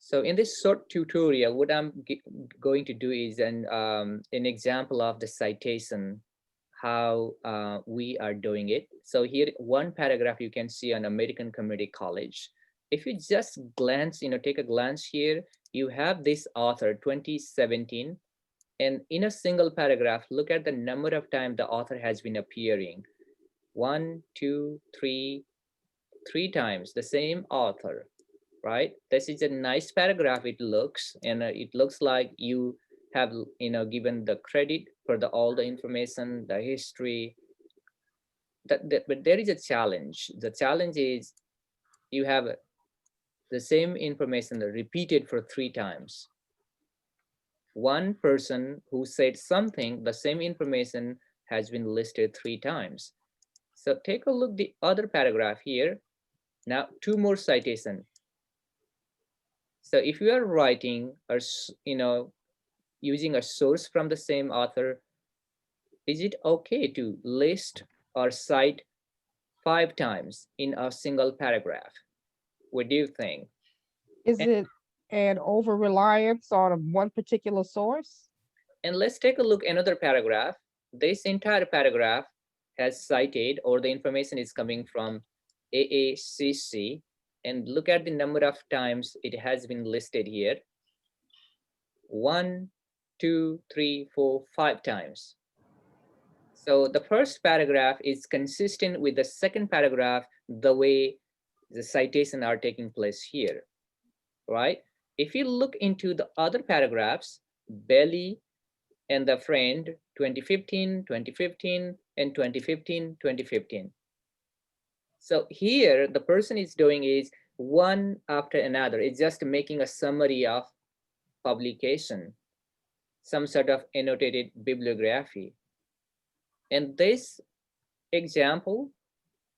So in this short tutorial, what I'm going to do is an example of the citation, how we are doing it. So here, one paragraph you can see on American Community College. If you just glance, take a glance here, you have this author, 2017, and in a single paragraph, look at the number of times the author has been appearing. 1, 2, 3, 3 times the same author, right? This is a nice paragraph. It looks, and it looks like you have, given the credit for all the information, the history. But there is a challenge. The challenge is you have the same information repeated for 3 times. One person who said something, the same information has been listed 3 times. So take a look the other paragraph here. Now, 2 more citations. So if you are writing or, using a source from the same author, is it okay to list or cite 5 times in a single paragraph? What do you think? Is it an over reliance on one particular source? And let's take a look another paragraph. This entire paragraph has cited, or the information is coming from AACC, and look at the number of times it has been listed here. 1, 2, 3, 4, 5 times. So the first paragraph is consistent with the second paragraph, the way the citations are taking place here, right? If you look into the other paragraphs, Belly and the friend, 2015, 2015, and 2015, 2015. So here, the person is doing is one after another. It's just making a summary of publication, some sort of annotated bibliography. And this example,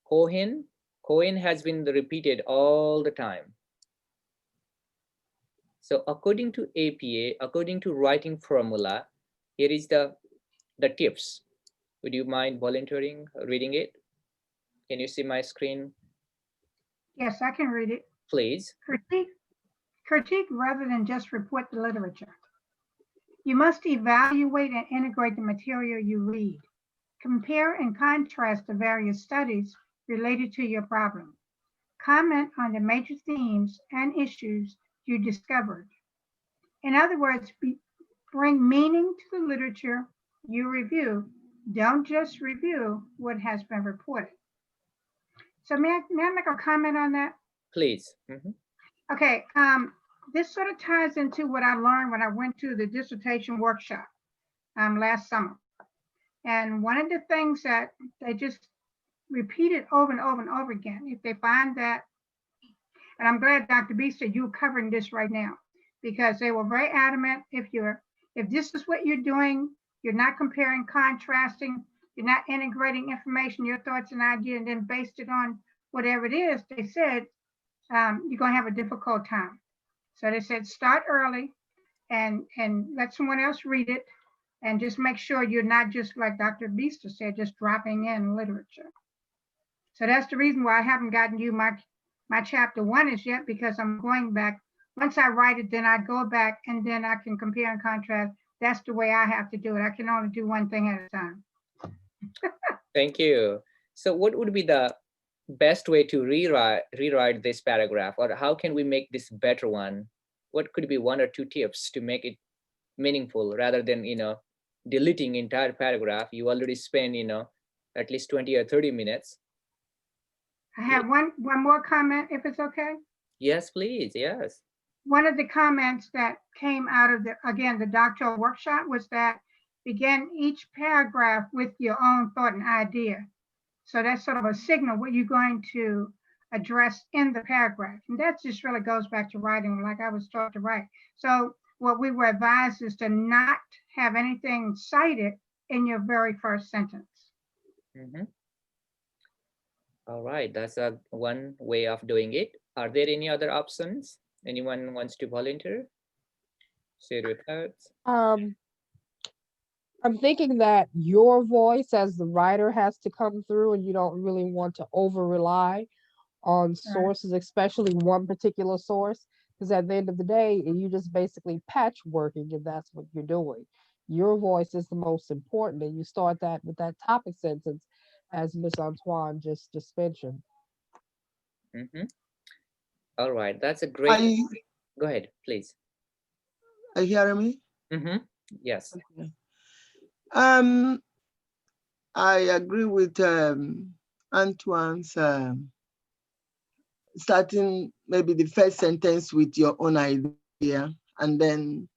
Cohen has been repeated all the time. So according to APA, according to writing formula, here is the tips. Would you mind volunteering, reading it? Can you see my screen? Yes, I can read it. Please. Critique rather than just report the literature. You must evaluate and integrate the material you read. Compare and contrast the various studies related to your problem. Comment on the major themes and issues you discovered. In other words, bring meaning to the literature you review. Don't just review what has been reported. So may I make a comment on that? Please. Okay, this sort of ties into what I learned when I went to the dissertation workshop last summer. And one of the things that they just repeated over and over and over again, if they find that, and I'm glad Dr. B said you're covering this right now, because they were very adamant, if this is what you're doing, you're not comparing, contrasting, you're not integrating information, your thoughts and ideas, and then based it on whatever it is, they said, you're going to have a difficult time. So they said, start early and let someone else read it, and just make sure you're not just, like Dr. Beester said, just dropping in literature. So that's the reason why I haven't gotten you my chapter 1 is yet, because I'm going back. Once I write it, then I go back and then I can compare and contrast. That's the way I have to do it. I can only do one thing at a time. Thank you. So what would be the best way to rewrite this paragraph, or how can we make this better one? What could be 1 or 2 tips to make it meaningful rather than, deleting entire paragraph? You already spent, at least 20 or 30 minutes. I have one more comment, if it's okay. Yes, please. Yes. One of the comments that came out of the doctoral workshop was that begin each paragraph with your own thought and idea. So that's sort of a signal what you're going to address in the paragraph. And that just really goes back to writing, like I was taught to write. So what we were advised is to not have anything cited in your very first sentence. All right, that's one way of doing it. Are there any other options? Anyone wants to volunteer? Share your thoughts. I'm thinking that your voice as the writer has to come through, and you don't really want to over rely on sources, especially one particular source. Because at the end of the day, you just basically patchworking, and that's what you're doing. Your voice is the most important, and you start that with that topic sentence, as Miss Antoine just mentioned. Mm-hmm. All right, that's a Are great. you, Go ahead, please. are you hearing me? Mm-hmm. Yes. Okay. Um, I agree with Antoine's starting maybe the first sentence with your own idea and then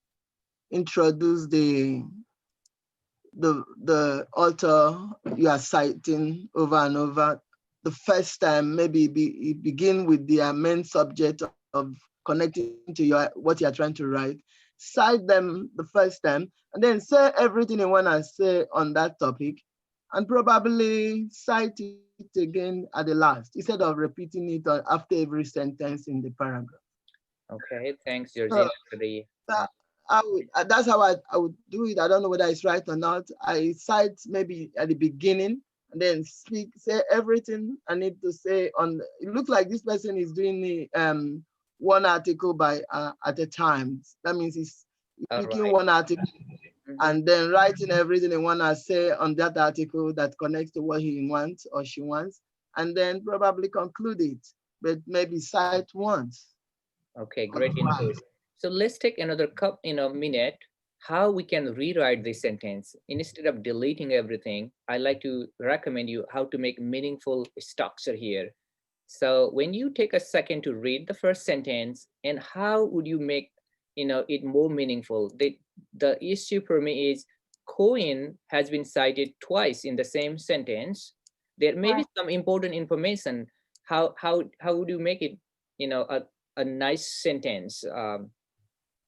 introduce the author you are citing over and over. The first time, maybe you begin with the main subject of connecting to what you are trying to write. Cite them the first time, and then say everything you want to say on that topic, and probably cite it again at the last instead of repeating it after every sentence in the paragraph. Okay. Thanks, So Georgina, for the. that, that's how I would do it. I don't know whether it's right or not. I cite maybe at the beginning and then say everything I need to say on. It looks like this person is doing the one article by at a time. That means he's All picking right. one article Mm-hmm. and then writing everything he want to say on that article that connects to what he wants or she wants, and then probably conclude it, but maybe cite once Okay, or great input. twice. So let's take another minute, how we can rewrite this sentence. Instead of deleting everything, I like to recommend you how to make meaningful structure here. So when you take a second to read the first sentence, and how would you make it more meaningful? The issue for me is Cohen has been cited twice in the same sentence. There may be Right. some important information. How would you make it a nice sentence,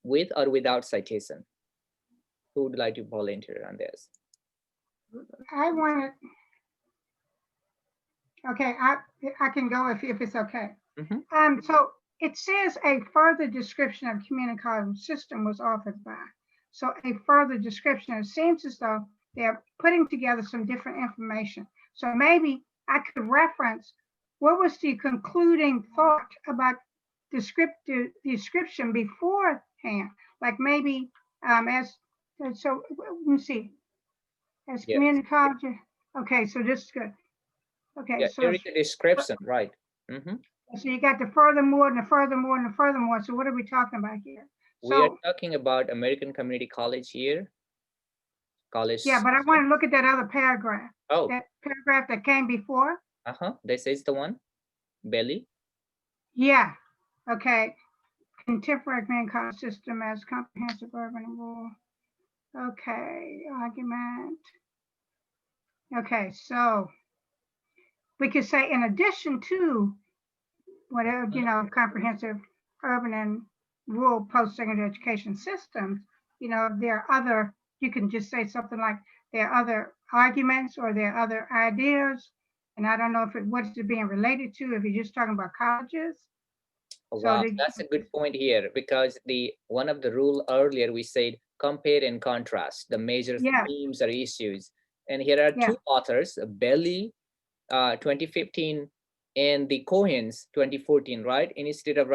with or without citation? Who would like to volunteer on this? I wanted, okay, I can go if it's okay. Mm-hmm. So it says a further description of community college system was offered by. So a further description, it seems as though they're putting together some different information. So maybe I could reference what was the concluding thought about description beforehand. Like maybe as so let me see, as Yes. community college. Okay, so this is good. Okay, Yeah, so there is a description, right? Mm-hmm. so you got the furthermore and the furthermore and the furthermore. So what are we talking about here? We are So talking about American Community College here. yeah, College. but I want to look at that other paragraph. Oh, That paragraph that came before. uh-huh. This is the one. Belly. Yeah. Okay. Contemporary community college system as comprehensive urban and rural. Okay. Argument. Okay. So we could say in addition to whatever, comprehensive urban and rural post-secondary education systems, there are other, you can just say something like there are other arguments or there are other ideas. And I don't know if what's it being related to, if you're just talking about colleges. So Wow, that's a good point here, because the one of the rule earlier we said compare and contrast the major yeah, themes or issues. And here are yeah, two authors, Belly, 2015, and the Cohens 2014, right? And instead of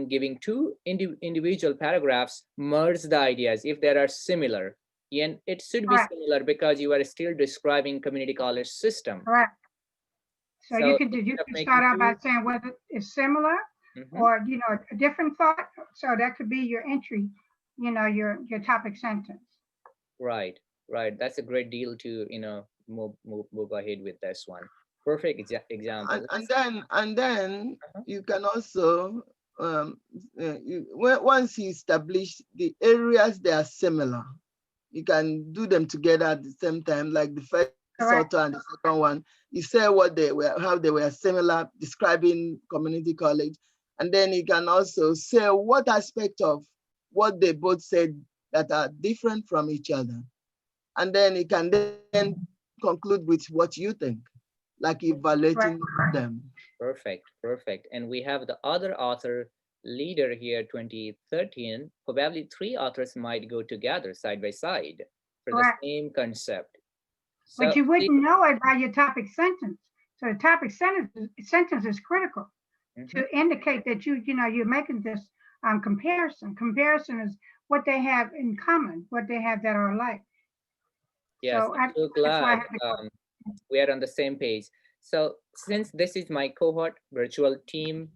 giving two individual paragraphs, merge the ideas if they are similar. And it should be correct, similar because you are still describing community college system. correct. So So you instead of can start making out by two, saying whether it's similar mhm, or, a different thought. So that could be your entry, your topic sentence. right, right. That's a great deal to, move ahead with this one. Perfect example. And then Uh-huh. you can also once you establish the areas they are similar, you can do them together at the same time, like the first author Correct. and the second one. You say what they were, how they were similar, describing community college, and then you can also say what aspect of what they both said that are different from each other, and then you can then conclude with what you think, like evaluating Right. them. Perfect, perfect. And we have the other author leader here, 2013. Probably three authors might go together side by side for the Correct. same concept. But So, you wouldn't know it by your topic sentence. So the topic sentence is critical mhm, to indicate that you're making this comparison. Comparison is what they have in common, what they have that are alike. Yes, So I'm so that's why I glad have the we are on the same page. So since this is my cohort virtual team,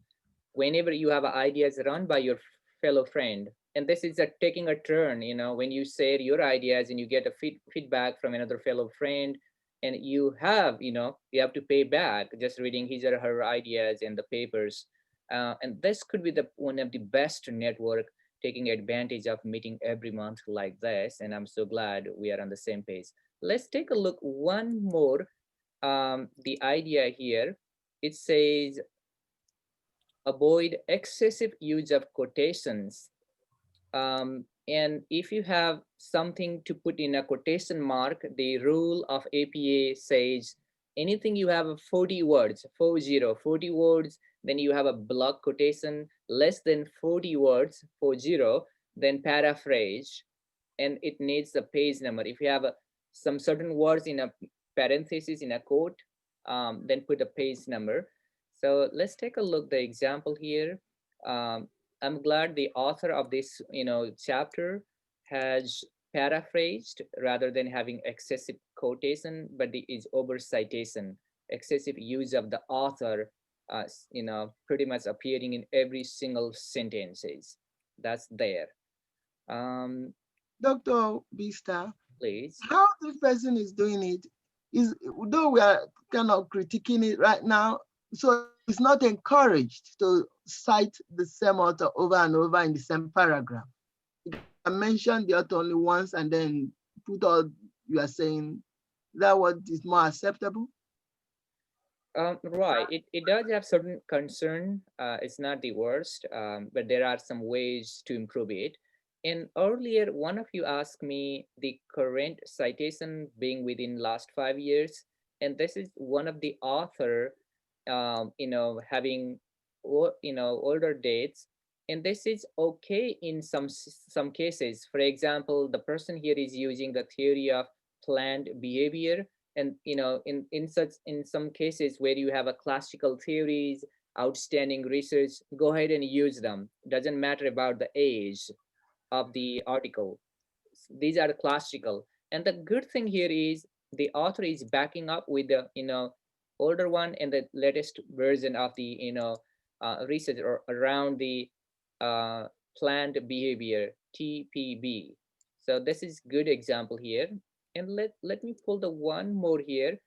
whenever you have ideas, run by your fellow friend. And this is a taking a turn, you know, when you share your ideas and you get a feedback from another fellow friend, and you have, you know, you have to pay back just reading his or her ideas and the papers. And this could be the one of the best network, taking advantage of meeting every month like this. And I'm so glad we are on the same page. Let's take a look one more. The idea here, it says avoid excessive use of quotations. And if you have something to put in a quotation mark, the rule of APA says anything you have 40 words, 40 words, then you have a block quotation, less than 40 words, 40, then paraphrase, and it needs a page number. If you have some certain words in a parenthesis in a quote, then put a page number. So let's take a look the example here. I'm glad the author of this, you know, chapter has paraphrased rather than having excessive quotation, but the is over citation, excessive use of the author, you know, pretty much appearing in every single sentences. That's there. Um, Dr. Bista, please. how this person is doing it is, though we are kind of critiquing it right now, so it's not encouraged to cite the same author over and over in the same paragraph. You can mention the author only once and then put all you are saying. That what is more acceptable? Right. It does have certain concern. It's not the worst, but there are some ways to improve it. And earlier, one of you asked me the current citation being within last 5 years, and this is one of the author, you know, having, you know, older dates, and this is okay in some cases. For example, the person here is using the theory of planned behavior, and you know, in some cases where you have a classical theories, outstanding research, go ahead and use them. Doesn't matter about the age of the article. These are classical, and the good thing here is the author is backing up with the, you know, older one and the latest version of the, you know, research or around the uh, planned behavior, TPB. So this is good example here. And let me pull the one more here.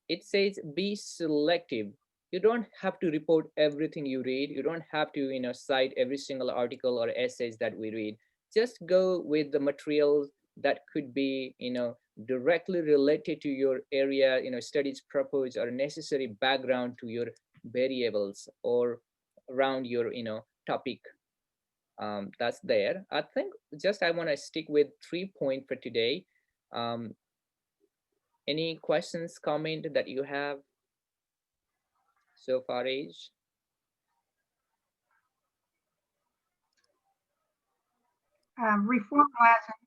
It says be selective. You don't have to report everything you read. You don't have to, you know, cite every single article or essays that we read. Just go with the materials that could be, you know, directly related to your area, you know, studies purpose or necessary background to your variables or around your, you know, topic. That's there. I think just I want to stick with 3 points for today. um, any questions, comment that you have so far, Age? reformulizing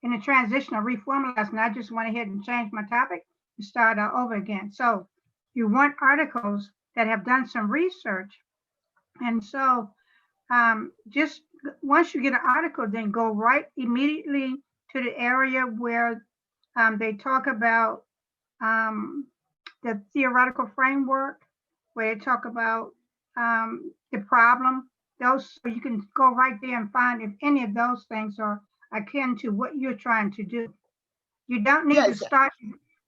in the transition of reformulizing. I just went ahead and changed my topic and started over again. So you want articles that have done some research, and so just once you get an article, then go right immediately to the area where they talk about um, the theoretical framework, where they talk about the problem. Those, so you can go right there and find if any of those things are akin to what you're trying to do. You don't need to Yes, start.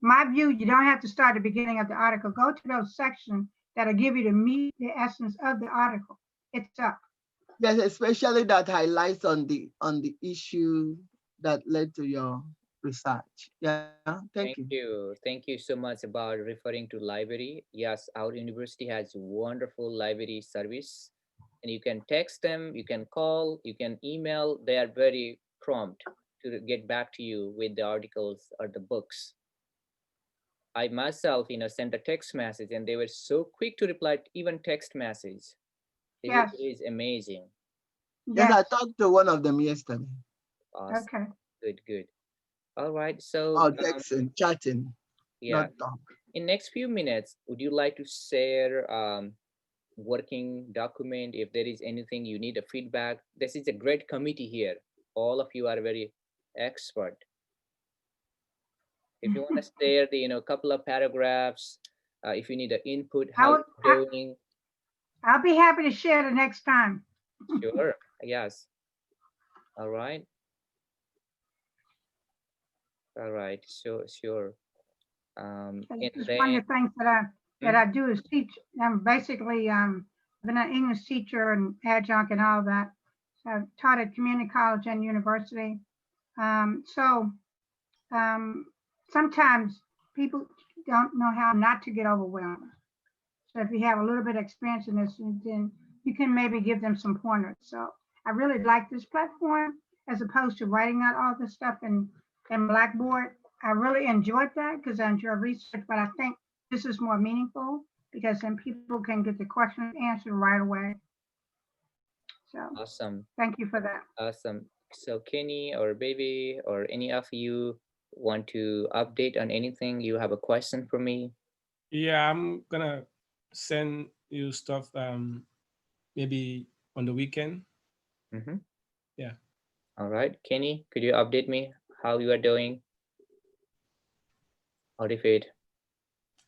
My view, you don't have to start at the beginning of the article. Go to those sections that'll give you the meat, the essence of the article. It's up. yes, especially that highlights on the issue that led to your research. Yeah, thank you. Thank you. Thank you so much about referring to library. Yes, our university has wonderful library service, and you can text them, you can call, you can email. They are very prompt to get back to you with the articles or the books. I myself, you know, sent a text message and they were so quick to reply to even text message. It Yes. is amazing. Yes, Yes. I talked to one of them yesterday. Awesome. Okay. Good, good. All right. So, Oh, texting, chatting, yeah, not talk. in next few minutes, would you like to share working document. If there is anything you need a feedback, this is a great committee here. All of you are very expert. If you want to share the couple of paragraphs, if you need an input, I how would, you're doing, I'll be happy to share the next time. sure, yes, all right, all right, sure. And It's one then, of the things that mhm, I do is teach. I'm basically been an English teacher and adjunct and all that. So I've taught at community college and university. So sometimes people don't know how not to get overwhelmed. So if you have a little bit of experience in this, then you can maybe give them some pointers. So I really like this platform as opposed to writing out all this stuff in Blackboard. I really enjoyed that because I enjoy research, but I think this is more meaningful because then people can get the questions answered right away. So awesome, thank you for that. awesome. So Kenny or Baby or any of you want to update on anything? You have a question for me? Yeah, I'm gonna send you stuff maybe on the weekend. Mm-hmm. Yeah. All right, Kenny, could you update me how you are doing? Or if it,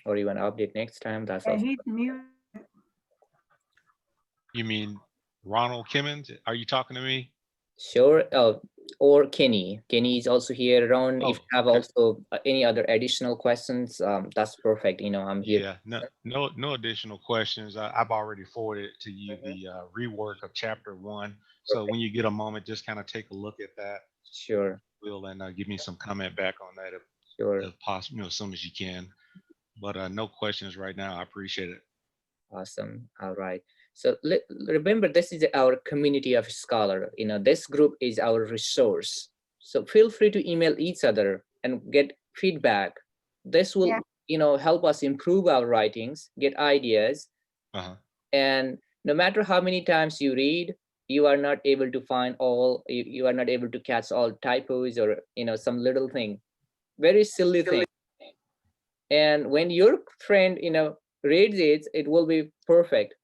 or you want to update next time, that's And also he's muted. You mean Ronald Kimmons? Are you talking to me? sure. Oh, or Kenny. Kenny is also here around. If Oh, you have okay. also any other additional questions, that's perfect. I'm here. Yeah, no additional questions. I've already forwarded to you Mhm. the rework of chapter 1. So Perfect. when you get a moment, just kind of take a look at that, Sure, will, and give me some comment back on that sure. if possible, as soon as you can. But no questions right now. I appreciate it. Awesome. All right. So remember, this is our community of scholar. This group is our resource. So feel free to email each other and get feedback. This will, Yeah. help us improve our writings, get ideas, Uh-huh. and no matter how many times you read, you are not able to find all. You are not able to catch all typos or some little thing, very silly thing. And when your friend reads it, it will be perfect.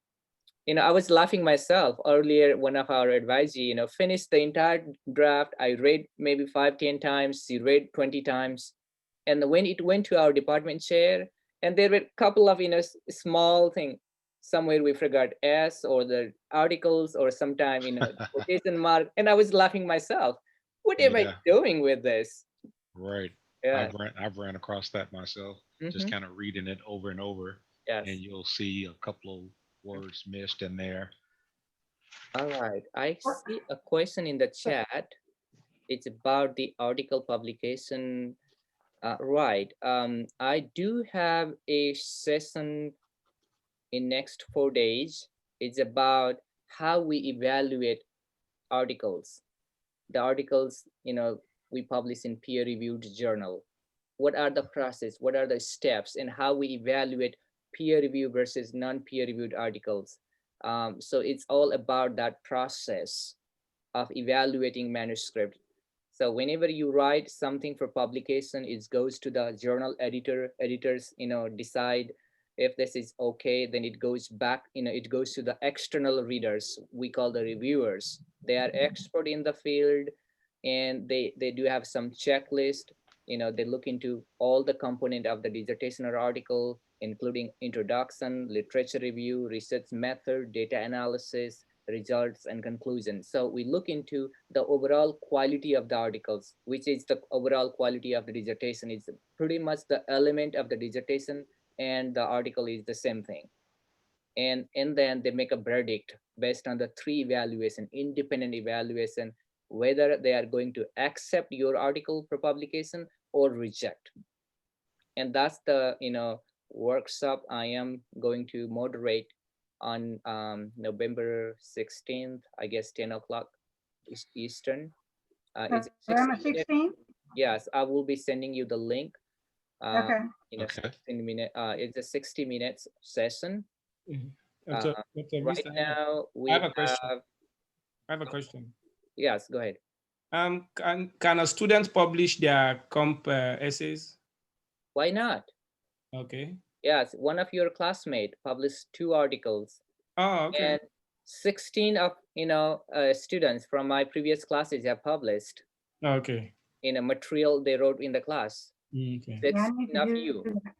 I was laughing myself earlier. One of our advisors, finished the entire draft. I read maybe 5, 10 times. She read 20 times. And when it went to our department chair, and there were a couple of, small thing. Somewhere we forgot S or the articles or sometime, quotation mark. And I was laughing myself. What am I Yeah, doing with this? right. Yeah. I've ran across that myself, just Hmm. kind of reading it over and over, and Yes. you'll see a couple of words missed in there. All right. I see a question in the chat. It's about the article publication. Right. I do have a session in next 4 days. It's about how we evaluate articles. The articles, we publish in peer-reviewed journal. What are the process? What are the steps, and how we evaluate peer review versus non-peer reviewed articles? So it's all about that process of evaluating manuscript. So whenever you write something for publication, it goes to the journal editor. Editors, decide if this is okay. Then it goes back. It goes to the external readers. We call the reviewers. They are expert in the field, and they do have some checklist. They look into all the component of the dissertation or article, including introduction, literature review, research method, data analysis, results, and conclusions. So we look into the overall quality of the articles, which is the overall quality of the dissertation. It's pretty much the element of the dissertation, and the article is the same thing. And then they make a verdict based on the three evaluation, independent evaluation, whether they are going to accept your article for publication or reject. And that's the workshop I am going to moderate on November 16th, I guess 10 o'clock Eastern. It's November 60 minutes. 16th? Yes, I will be sending you the link. Uh, Okay. Okay. 16 minute. It's a 60 minutes session. Mhm. Uh, Dr. right Beast, now I we have a question. have. I have a question. Yes, go ahead. Can a student publish their comp essays? Why not? Okay. Yes, one of your classmates published 2 articles. Oh, okay. And 16 of students from my previous classes have published Okay. in a material they wrote in the class. Okay. Yeah, I need 16 to of do you. that.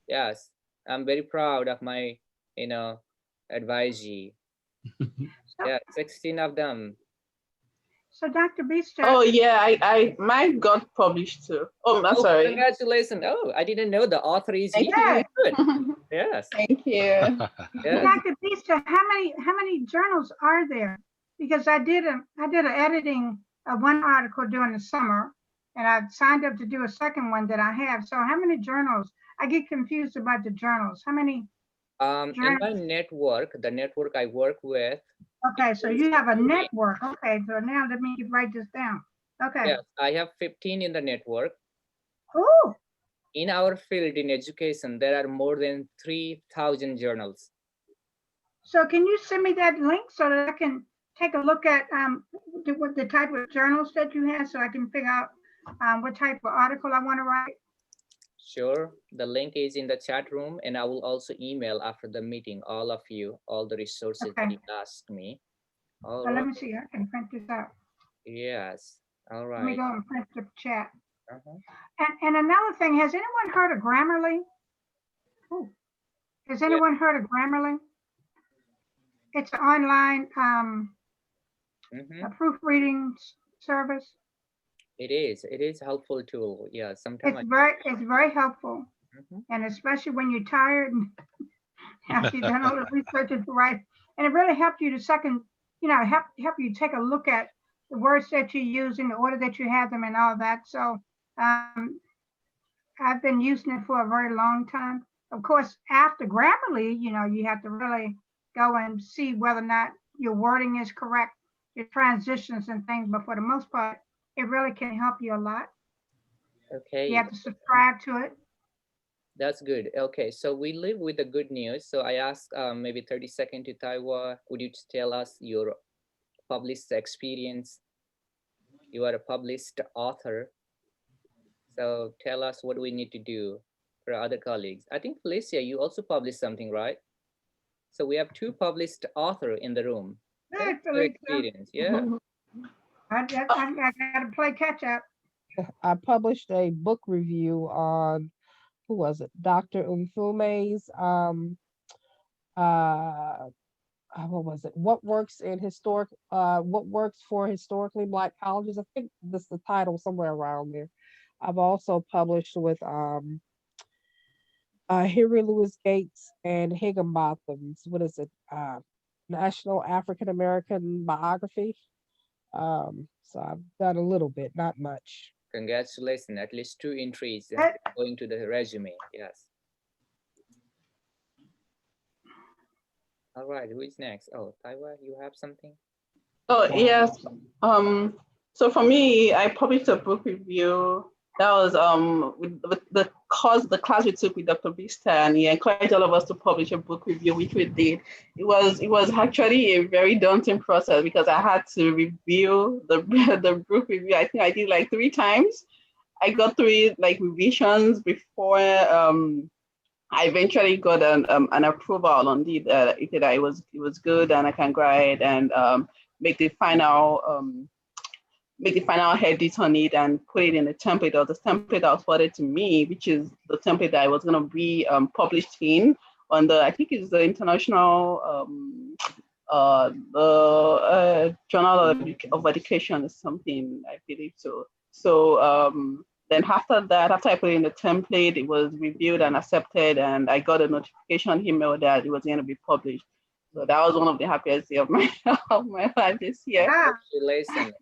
Yes, I'm very proud of my advisee. So, Yeah, 16 of them. so Dr. Beaster, Oh yeah, mine got published too. Oh, I'm Oh, sorry. congratulations. Oh, I didn't know the author is Thank here. yeah, Good. you. Yes. Thank you. Yes. Dr. Beaster, how many journals are there? Because I did an editing of one article during the summer, and I signed up to do a second one that I have. So how many journals? I get confused about the journals. How many In my journals? network, the network I work with, Okay, so you have a network. Okay, so now let me write this down. Okay. yes, I have 15 in the network. Oh, In our field in education, there are more than 3,000 journals. so can you send me that link so that I can take a look at the type of journals that you have, so I can figure out what type of article I want to write? Sure, the link is in the chat room, and I will also email after the meeting all of you, all the resources that Okay. you asked me. All Well, let right. me see. I can print this out. Yes. All Let me right. go and print the chat. Uh-huh. And another thing, has anyone heard of Grammarly? Ooh. Has Yeah. anyone heard of Grammarly? It's an online Mm-hmm. proofreading service. It is. It is a helpful tool. Yeah. Sometimes It's very helpful, Mhm. and especially when you're tired and after you've done all the research into right, and it really helps you to help you take a look at the words that you use in the order that you have them and all that. So I've been using it for a very long time. Of course, after Grammarly, you have to really go and see whether or not your wording is correct, your transitions and things. But for the most part, it really can help you a lot. You Okay. have to subscribe to it. That's good. Okay. So we live with the good news. So I asked maybe 30 seconds to Taiwa. Would you tell us your published experience? You are a published author. So tell us what we need to do for other colleagues. I think Felicia, you also published something, right? So we have two published author in the room. Tell us Good, your Felicia. experience. Yeah. I got to play catch up. I published a book review on, who was it? Dr. Umfume's uh what was it? What works for historically Black colleges? I think this is the title, somewhere around there. I've also published with Henry Louis Gates and Higginbotham's, what is it? National African American Biography. So I've done a little bit, not much. Congratulations. At least two entries That- going to the resume. Yes. All right. Who is next? Oh, Taiwa, you have something? Oh yes. So for me, I published a book review. That was with the class we took with Dr. Vista, and he encouraged all of us to publish a book review, which we did. It was actually a very daunting process because I had to review the the book review. I think I did like 3 times. I got through it like revisions before I eventually got an approval on it was good and I can go ahead and make the final edit on it and put it in the template, or the template that was forwarded to me, which is the template that I was going to be published in on I think it's the International Journal of Education or something, I believe so. So then after that, after I put in the template, it was reviewed and accepted, and I got a notification email that it was going to be published. So that was one of the happiest days of my of my life this year. Congratulations.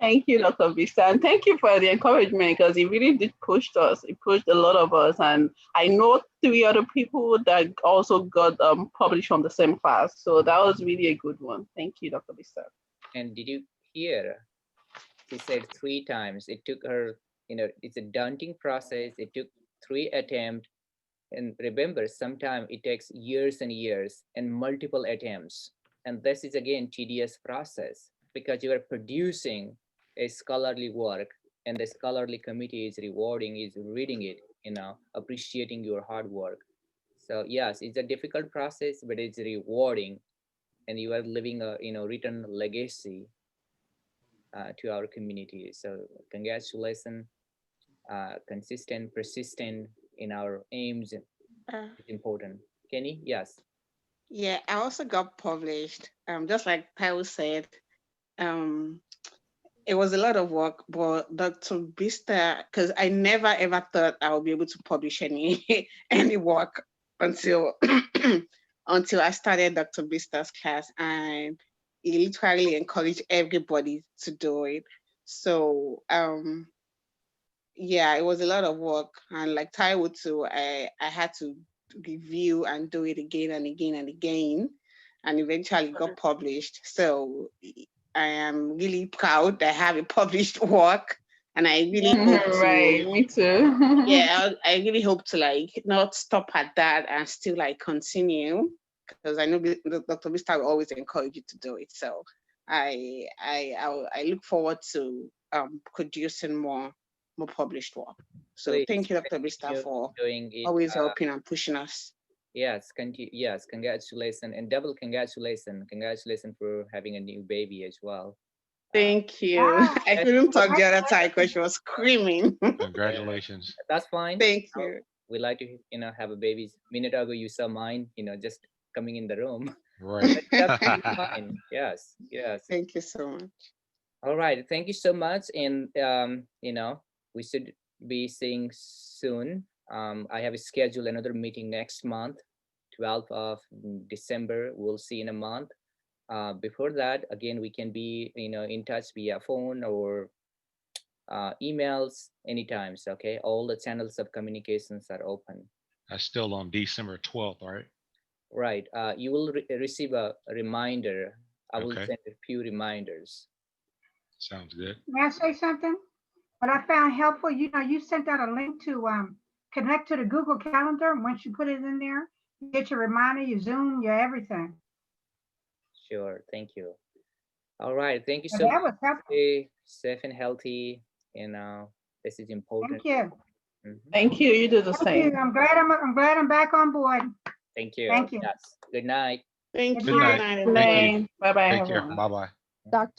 Thank you, Dr. Vista, and thank you for the encouragement, because it really did push us. It pushed a lot of us, and I know 3 other people that also got published from the same class. So that was really a good one. Thank you, Dr. Vista. And did you hear? She said 3 times. It took her, it's a daunting process. It took 3 attempts. And remember, sometimes it takes years and years and multiple attempts. And this is again tedious process because you are producing a scholarly work, and the scholarly committee is rewarding, is reading it, appreciating your hard work. So yes, it's a difficult process, but it's rewarding, and you are living a written legacy to our community. So congratulations, consistent, persistent in our aims Uh, is important. Kenny, yes. yeah, I also got published. Just like Taiwo said, um, it was a lot of work, but Dr. Bista, because I never ever thought I would be able to publish any any work until until I started Dr. Bista's class, and he literally encouraged everybody to do it. So yeah, it was a lot of work, and like Taiwo too, I had to review and do it again and again and again, and eventually got published. So I am really proud I have a published work, and I really hope to, Right, me too. yeah, I really hope to like not stop at that and still like continue, because I know Dr. Vista will always encourage you to do it. So I look forward to producing more published work. So Please thank you, Dr. Vista, continue for doing it. always helping and pushing us. Yes, yes, congratulations and double congratulations. Congratulations for having a new baby as well. Thank you. Wow. I couldn't talk the other time because she was screaming. Congratulations. That's fine. Thank you. We like to, have a baby. Minute ago, you saw mine, just coming in the room. Right. That's absolutely fine. Yes, yes. Thank you so much. All right. Thank you so much. And, we should be seeing soon. I have scheduled another meeting next month, 12th of December. We'll see in a month. Before that, again, we can be, in touch via phone or emails anytime. Okay. All the channels of communications are open. That's still on December 12th, right? Right. You will receive a reminder. I will Okay. send a few reminders. Sounds good. May I say something? What I found helpful, you sent out a link to connect to the Google Calendar. And once you put it in there, you get your reminder, your Zoom, your everything. Sure. Thank you. All right. Thank you But so that much. was helpful. Stay safe and healthy. This is important. Thank you. Mhm. Thank you. You do the Thank you. same. I'm glad I'm back on board. Thank you. Thank you. Yes. Good night. Thank Good you. night. Good night, Thank everybody. you. Bye bye, Take care. everyone. Bye-bye. Dr.